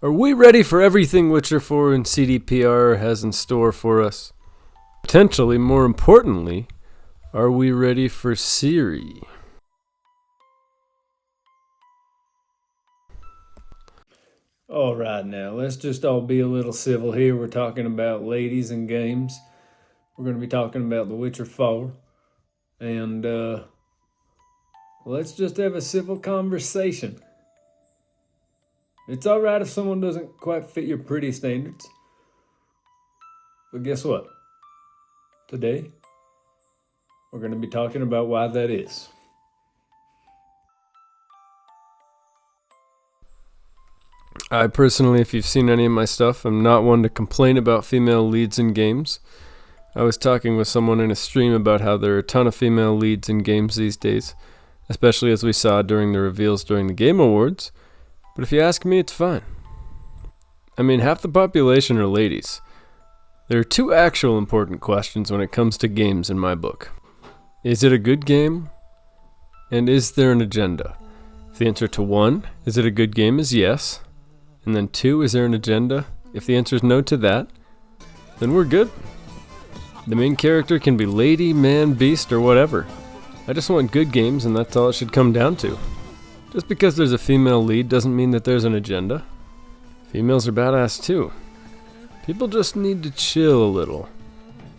Are we ready for everything Witcher 4 and CDPR has in store for us? Potentially, more importantly, are we ready for Ciri? Alright now, let's just all be a little civil here. We're talking about ladies and games. We're going to be talking about The Witcher 4. And, let's just have a civil conversation. It's alright if someone doesn't quite fit your pretty standards. But guess what? Today, we're going to be talking about why that is. I personally, if you've seen any of my stuff, I'm not one to complain about female leads in games. I was talking with someone in a stream about how there are a ton of female leads in games these days, especially as we saw during the reveals during the Game Awards. But if you ask me, it's fine. I mean, half the population are ladies. There are two actual important questions when it comes to games in my book. Is it a good game? And is there an agenda? If the answer to one, is it a good game, is yes. And then two, is there an agenda? If the answer is no to that, then we're good. The main character can be lady, man, beast, or whatever. I just want good games, and that's all it should come down to. Just because there's a female lead doesn't mean that there's an agenda. Females are badass too. People just need to chill a little.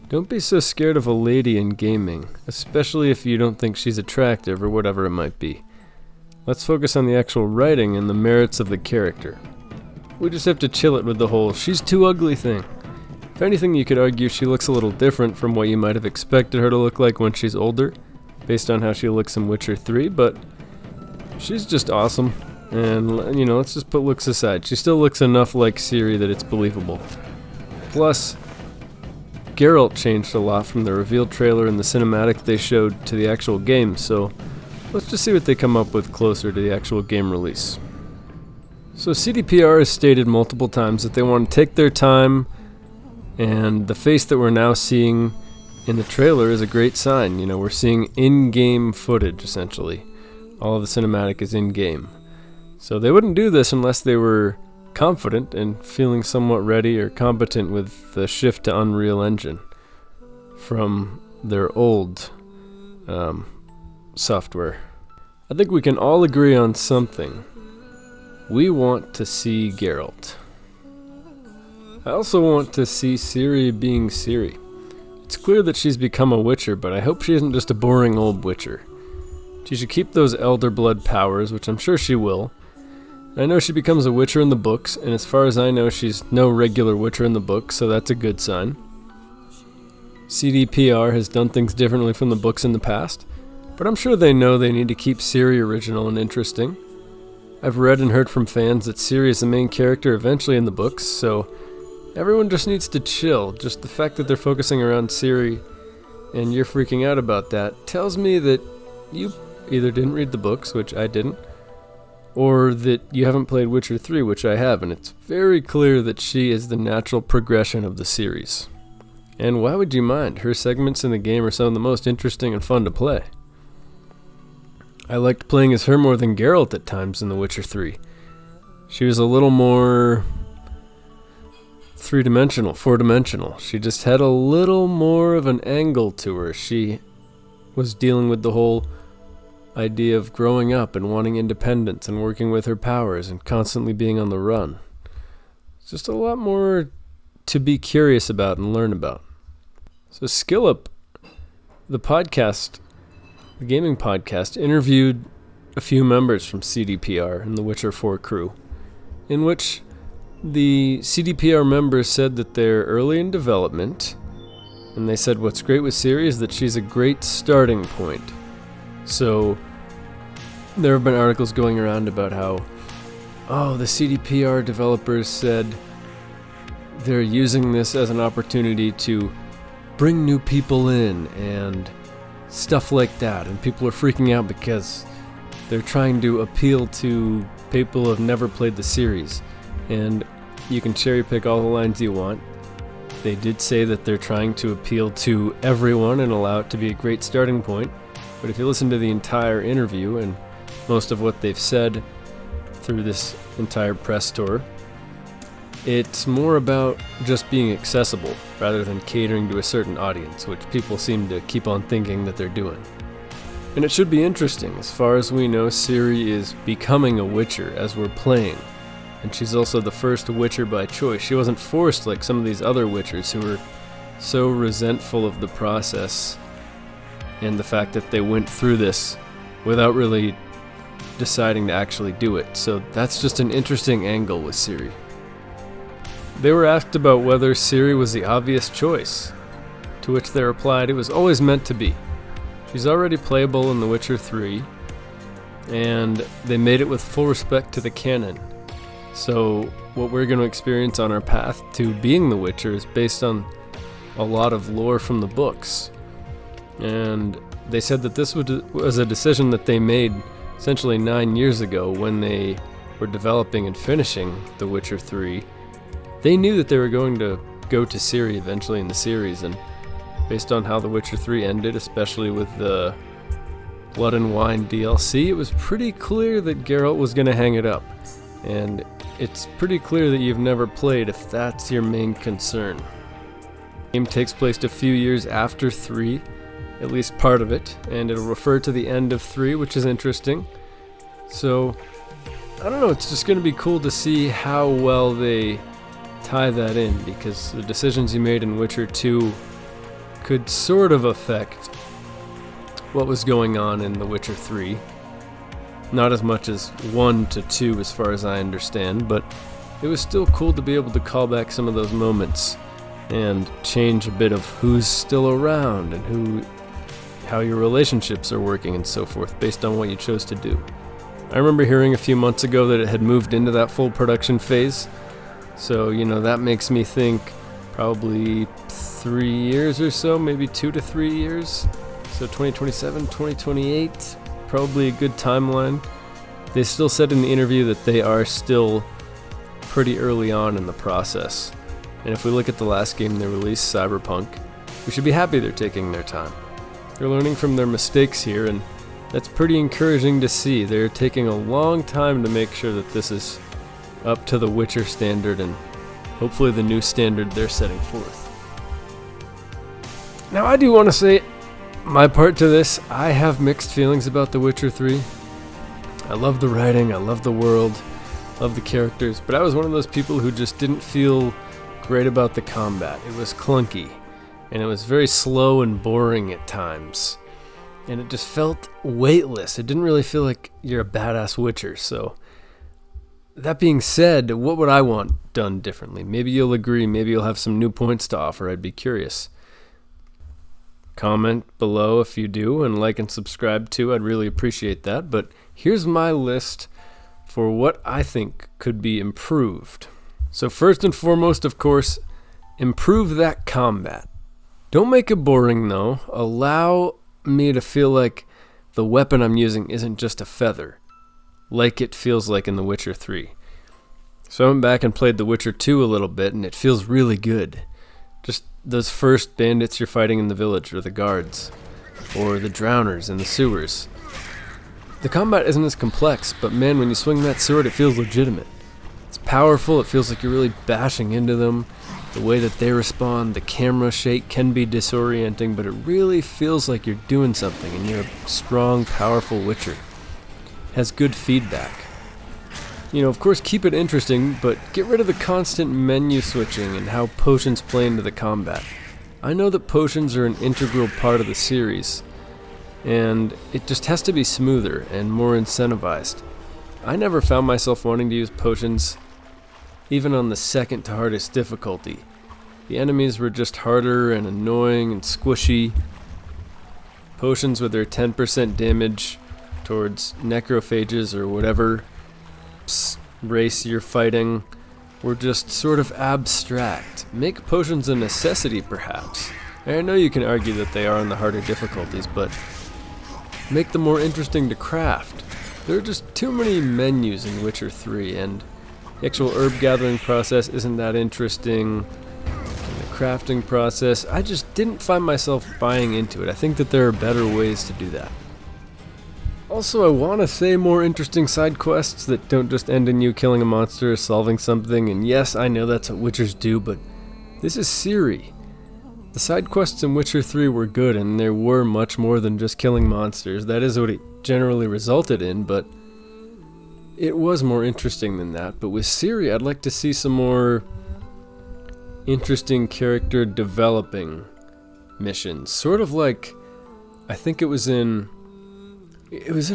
Don't be so scared of a lady in gaming, especially if you don't think she's attractive or whatever it might be. Let's focus on the actual writing and the merits of the character. We just have to chill it with the whole "she's too ugly" thing. If anything, you could argue she looks a little different from what you might have expected her to look like when she's older, based on how she looks in Witcher 3, but she's just awesome. And, let's just put looks aside. She still looks enough like Ciri that it's believable. Plus, Geralt changed a lot from the reveal trailer and the cinematic they showed to the actual game, so let's just see what they come up with closer to the actual game release. So CDPR has stated multiple times that they want to take their time, and the face that we're now seeing in the trailer is a great sign. We're seeing in-game footage, essentially. All of the cinematic is in-game. So they wouldn't do this unless they were confident and feeling somewhat ready or competent with the shift to Unreal Engine from their old software. I think we can all agree on something. We want to see Geralt. I also want to see Ciri being Ciri. It's clear that she's become a Witcher, but I hope she isn't just a boring old Witcher. She should keep those Elder Blood powers, which I'm sure she will. I know she becomes a Witcher in the books, and as far as I know, she's no regular Witcher in the books, so that's a good sign. CDPR has done things differently from the books in the past, but I'm sure they know they need to keep Ciri original and interesting. I've read and heard from fans that Ciri is the main character eventually in the books, so everyone just needs to chill. Just the fact that they're focusing around Ciri and you're freaking out about that tells me that you either didn't read the books, which I didn't, or that you haven't played Witcher 3, which I have, and it's very clear that she is the natural progression of the series. And why would you mind? Her segments in the game are some of the most interesting and fun to play. I liked playing as her more than Geralt at times in The Witcher 3. She was a little more three-dimensional, four-dimensional. She just had a little more of an angle to her. She was dealing with the whole idea of growing up and wanting independence and working with her powers and constantly being on the run. It's just a lot more to be curious about and learn about. So Skillup, the gaming podcast, interviewed a few members from CDPR and the Witcher 4 crew, in which the CDPR members said that they're early in development, and they said what's great with Ciri is that she's a great starting point. So there have been articles going around about how, the CDPR developers said they're using this as an opportunity to bring new people in and stuff like that, and people are freaking out because they're trying to appeal to people who have never played the series. And you can cherry pick all the lines you want. They did say that they're trying to appeal to everyone and allow it to be a great starting point. But if you listen to the entire interview and most of what they've said through this entire press tour, It's more about just being accessible rather than catering to a certain audience, which people seem to keep on thinking that they're doing. And it should be interesting. As far as we know, Ciri is becoming a Witcher as we're playing. And she's also the first Witcher by choice. She wasn't forced like some of these other Witchers who were so resentful of the process and the fact that they went through this without really deciding to actually do it. So that's just an interesting angle with Ciri. They were asked about whether Ciri was the obvious choice, to which they replied it was always meant to be. She's already playable in The Witcher 3, and they made it with full respect to the canon. So what we're going to experience on our path to being the Witcher is based on a lot of lore from the books. And they said that this was a decision that they made essentially 9 years ago when they were developing and finishing The Witcher 3. They knew that they were going to go to Ciri eventually in the series, and based on how The Witcher 3 ended, especially with the Blood and Wine DLC, it was pretty clear that Geralt was going to hang it up. And it's pretty clear that you've never played if that's your main concern. The game takes place a few years after 3, at least part of it, and it'll refer to the end of 3, which is interesting. So, I don't know, it's just going to be cool to see how well they tie that in, because the decisions you made in Witcher 2 could sort of affect what was going on in The Witcher 3. Not as much as 1 to 2 as far as I understand, but it was still cool to be able to call back some of those moments and change a bit of who's still around and how your relationships are working and so forth based on what you chose to do. I remember hearing a few months ago that it had moved into that full production phase, so that makes me think probably 3 years or so, maybe 2 to 3 years. So 2027, 2028, probably a good timeline. They still said in the interview that they are still pretty early on in the process. And if we look at the last game they released, Cyberpunk, we should be happy they're taking their time. They're learning from their mistakes here, and that's pretty encouraging to see. They're taking a long time to make sure that this is up to the Witcher standard and hopefully the new standard they're setting forth. Now I do want to say my part to this, I have mixed feelings about The Witcher 3. I love the writing, I love the world, love the characters, but I was one of those people who just didn't feel great about the combat. It was clunky, and it was very slow and boring at times. And it just felt weightless. It didn't really feel like you're a badass Witcher, so that being said, what would I want done differently? Maybe you'll agree, maybe you'll have some new points to offer, I'd be curious. Comment below if you do, and like and subscribe too, I'd really appreciate that. But here's my list for what I think could be improved. So first and foremost, of course, improve that combat. Don't make it boring though. Allow me to feel like the weapon I'm using isn't just a feather, like it feels like in The Witcher 3. So I went back and played The Witcher 2 a little bit, and it feels really good. Just those first bandits you're fighting in the village, or the guards, or the drowners in the sewers. The combat isn't as complex, but man, when you swing that sword, it feels legitimate. It's powerful, it feels like you're really bashing into them. The way that they respond, the camera shake can be disorienting, but it really feels like you're doing something, and you're a strong, powerful Witcher. It has good feedback. Of course, keep it interesting, but get rid of the constant menu switching and how potions play into the combat. I know that potions are an integral part of the series, and it just has to be smoother and more incentivized. I never found myself wanting to use potions, even on the second to hardest difficulty. The enemies were just harder and annoying and squishy. Potions with their 10% damage towards necrophages or whatever race you're fighting were just sort of abstract. Make potions a necessity, perhaps. And I know you can argue that they are on the harder difficulties, but make them more interesting to craft. There are just too many menus in Witcher 3, and the actual herb gathering process isn't that interesting. And the crafting process, I just didn't find myself buying into it. I think that there are better ways to do that. Also, I want to say more interesting side quests that don't just end in you killing a monster or solving something, and yes, I know that's what Witchers do, but this is Ciri. The side quests in Witcher 3 were good, and there were much more than just killing monsters. That is what it generally resulted in, but it was more interesting than that. But with Ciri, I'd like to see some more interesting character developing missions. Sort of like, I think it was in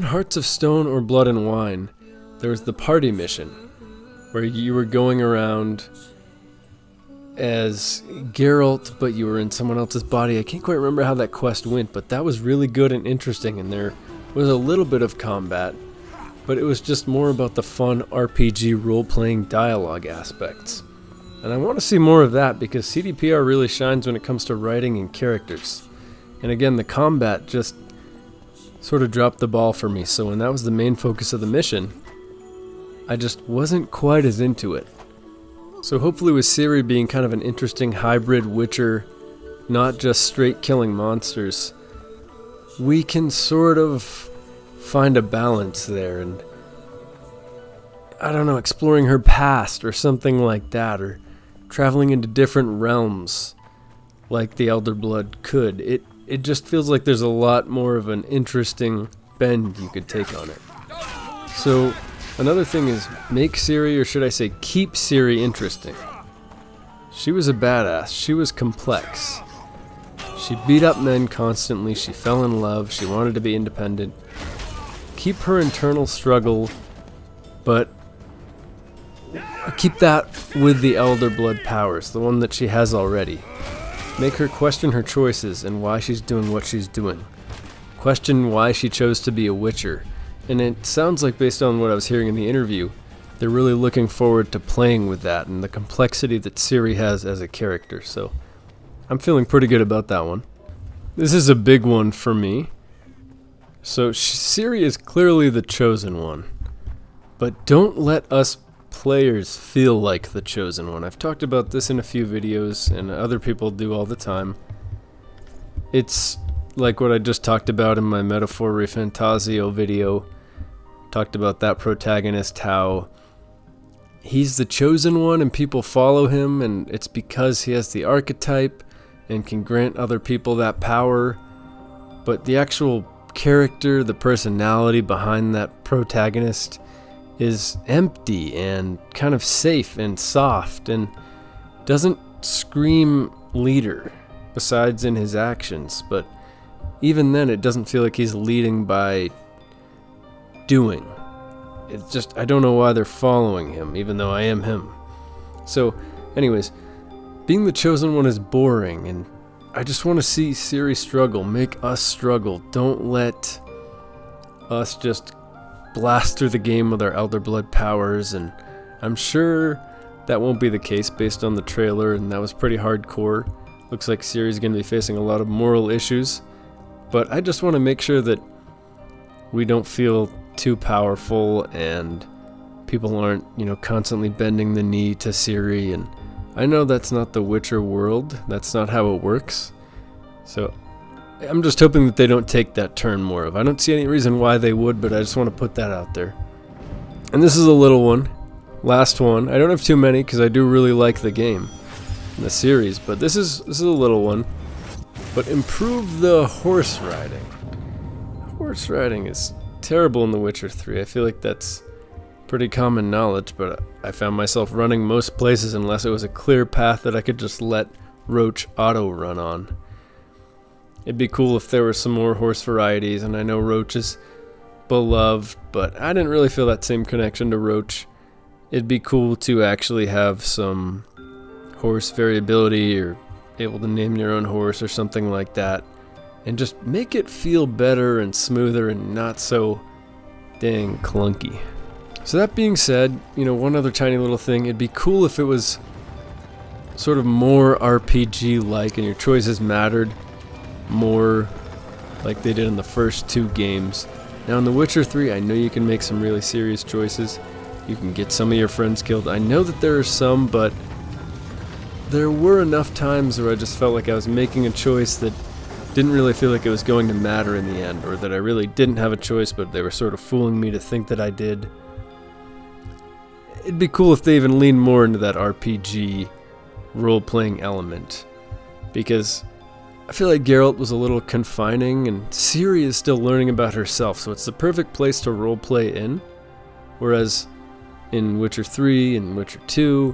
Hearts of Stone or Blood and Wine. There was the party mission, where you were going around as Geralt, but you were in someone else's body. I can't quite remember how that quest went, but that was really good and interesting, and there was a little bit of combat, but it was just more about the fun RPG role-playing dialogue aspects. And I want to see more of that, because CDPR really shines when it comes to writing and characters. And again, the combat just sort of dropped the ball for me, so when that was the main focus of the mission, I just wasn't quite as into it. So hopefully with Ciri being kind of an interesting hybrid Witcher, not just straight killing monsters, we can sort of find a balance there, and I don't know, exploring her past or something like that, or traveling into different realms like the Elder Blood could. It just feels like there's a lot more of an interesting bend you could take on it. So another thing is make Ciri, or should I say keep Ciri, interesting. She was a badass. She was complex. She beat up men constantly. She fell in love. She wanted to be independent. Keep her internal struggle, but keep that with the Elder Blood powers, the one that she has already. Make her question her choices and why she's doing what she's doing. Question why she chose to be a Witcher. And it sounds like, based on what I was hearing in the interview, they're really looking forward to playing with that and the complexity that Ciri has as a character. So I'm feeling pretty good about that one. This is a big one for me. So Ciri is clearly the chosen one. But don't let us players feel like the chosen one. I've talked about this in a few videos, and other people do all the time. It's like what I just talked about in my Metaphor Refantasio video. Talked about that protagonist, how he's the chosen one and people follow him, and it's because he has the archetype and can grant other people that power. But the actual character, the personality behind that protagonist is empty and kind of safe and soft and doesn't scream leader, besides in his actions. But even then, it doesn't feel like he's leading by doing. It's just, I don't know why they're following him, even though I am him. So, anyways, being the chosen one is boring, and I just want to see Ciri struggle, make us struggle. Don't let us just blast through the game with our Elder Blood powers, and I'm sure that won't be the case based on the trailer, and that was pretty hardcore. Looks like Ciri's going to be facing a lot of moral issues, but I just want to make sure that we don't feel too powerful and people aren't, constantly bending the knee to Ciri. And I know that's not the Witcher world, that's not how it works, so I'm just hoping that they don't take that turn more of. I don't see any reason why they would, but I just want to put that out there. And this is a little one. Last one. I don't have too many because I do really like the game and the series, but this is a little one. But improve the horse riding. Horse riding is terrible in The Witcher 3. I feel like that's pretty common knowledge, but I found myself running most places unless it was a clear path that I could just let Roach auto run on. It'd be cool if there were some more horse varieties, and I know Roach is beloved, but I didn't really feel that same connection to Roach. It'd be cool to actually have some horse variability, or able to name your own horse or something like that, and just make it feel better and smoother and not so dang clunky. So that being said, one other tiny little thing, it'd be cool if it was sort of more RPG-like and your choices mattered more like they did in the first two games. Now in The Witcher 3, I know you can make some really serious choices. You can get some of your friends killed. I know that there are some, but there were enough times where I just felt like I was making a choice that didn't really feel like it was going to matter in the end, or that I really didn't have a choice, but they were sort of fooling me to think that I did. It'd be cool if they even leaned more into that RPG role-playing element, because I feel like Geralt was a little confining, and Ciri is still learning about herself, so it's the perfect place to roleplay in, whereas in Witcher 3 and Witcher 2,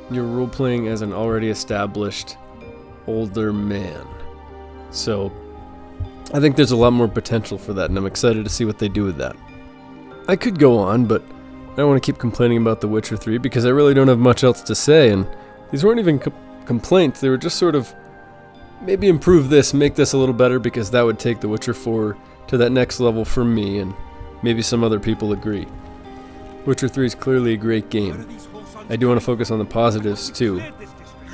you're role-playing as an already established older man. So I think there's a lot more potential for that, and I'm excited to see what they do with that. I could go on, but I don't want to keep complaining about The Witcher 3 because I really don't have much else to say, and these weren't even complaints. They were just sort of, maybe improve this, make this a little better, because that would take The Witcher 4 to that next level for me, and maybe some other people agree. Witcher 3 is clearly a great game. I do want to focus on the positives too,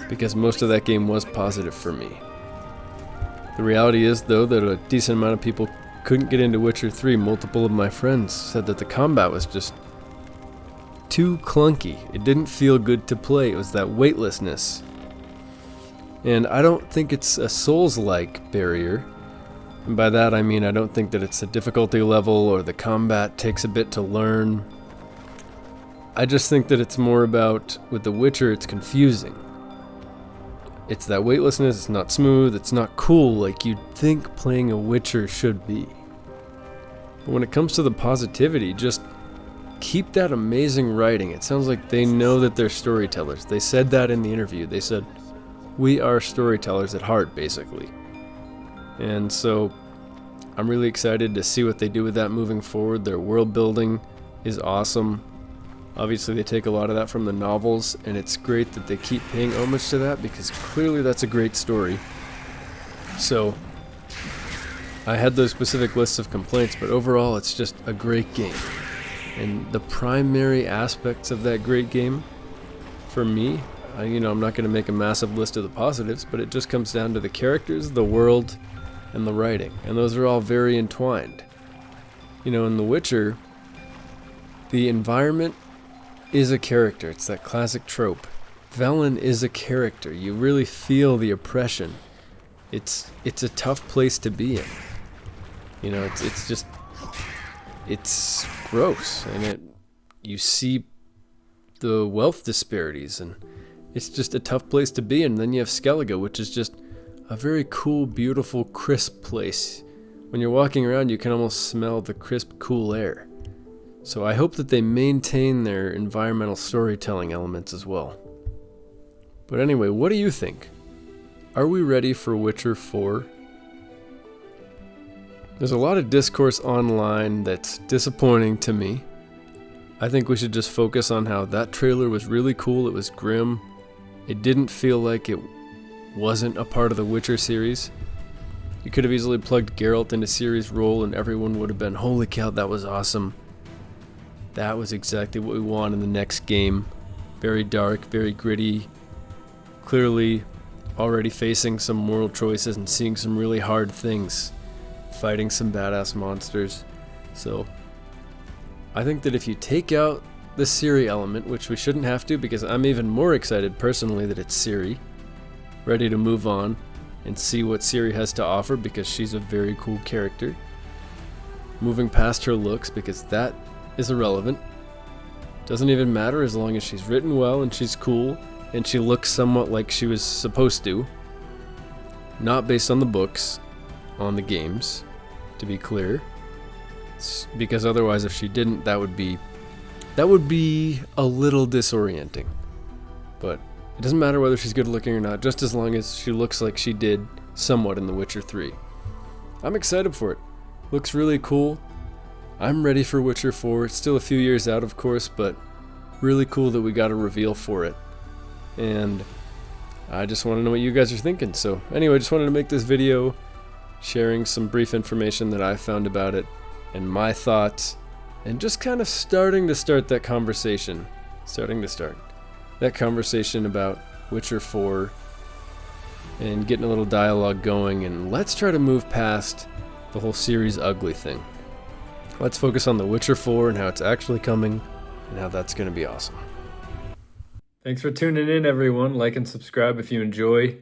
because most of that game was positive for me. The reality is, though, that a decent amount of people couldn't get into Witcher 3. Multiple of my friends said that the combat was just too clunky. It didn't feel good to play. It was that weightlessness. And I don't think it's a Souls-like barrier. And by that I mean I don't think that it's a difficulty level or the combat takes a bit to learn. I just think that it's more about, with The Witcher, it's confusing. It's that weightlessness, it's not smooth, it's not cool like you'd think playing a Witcher should be. But when it comes to the positivity, just keep that amazing writing. It sounds like they know that they're storytellers. They said that in the interview. They said, we are storytellers at heart, basically. And so I'm really excited to see what they do with that moving forward. Their world building is awesome. Obviously they take a lot of that from the novels, and it's great that they keep paying homage to that, because clearly that's a great story. So I had those specific lists of complaints, but overall it's just a great game. And the primary aspects of that great game, for me, I'm not going to make a massive list of the positives, but it just comes down to the characters, the world, and the writing. And those are all very entwined. In The Witcher, the environment is a character. It's that classic trope. Velen is a character. You really feel the oppression. It's a tough place to be in. It's gross, and you see the wealth disparities, and it's just a tough place to be in. And then you have Skellige, which is just a very cool, beautiful, crisp place. When you're walking around, you can almost smell the crisp, cool air. So I hope that they maintain their environmental storytelling elements as well. But anyway, what do you think? Are we ready for Witcher 4? There's a lot of discourse online that's disappointing to me. I think we should just focus on how that trailer was really cool. It was grim. It didn't feel like it wasn't a part of the Witcher series. You could have easily plugged Geralt into Ciri's role and everyone would have been, holy cow, that was awesome. That was exactly what we want in the next game. Very dark, very gritty. Clearly already facing some moral choices and seeing some really hard things. Fighting some badass monsters. So I think that if you take out the Ciri element, which we shouldn't have to, because I'm even more excited personally that it's Ciri, ready to move on and see what Ciri has to offer, because she's a very cool character. Moving past her looks, because that is irrelevant. Doesn't even matter as long as she's written well and she's cool and she looks somewhat like she was supposed to. Not based on the books, on the games, to be clear. Because otherwise, if she didn't, that would be a little disorienting. But it doesn't matter whether she's good looking or not, just as long as she looks like she did somewhat in The Witcher 3. I'm excited for it. Looks really cool. I'm ready for Witcher 4. It's still a few years out, of course, but really cool that we got a reveal for it. And I just want to know what you guys are thinking. So anyway, I just wanted to make this video sharing some brief information that I found about it and my thoughts, and just kind of starting to start that conversation. That conversation about Witcher 4 and getting a little dialogue going, and let's try to move past the whole series ugly thing. Let's focus on The Witcher 4 and how it's actually coming and how that's going to be awesome. Thanks for tuning in, everyone. Like and subscribe if you enjoy.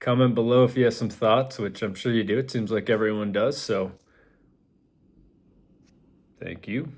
Comment below if you have some thoughts, which I'm sure you do. It seems like everyone does, so thank you.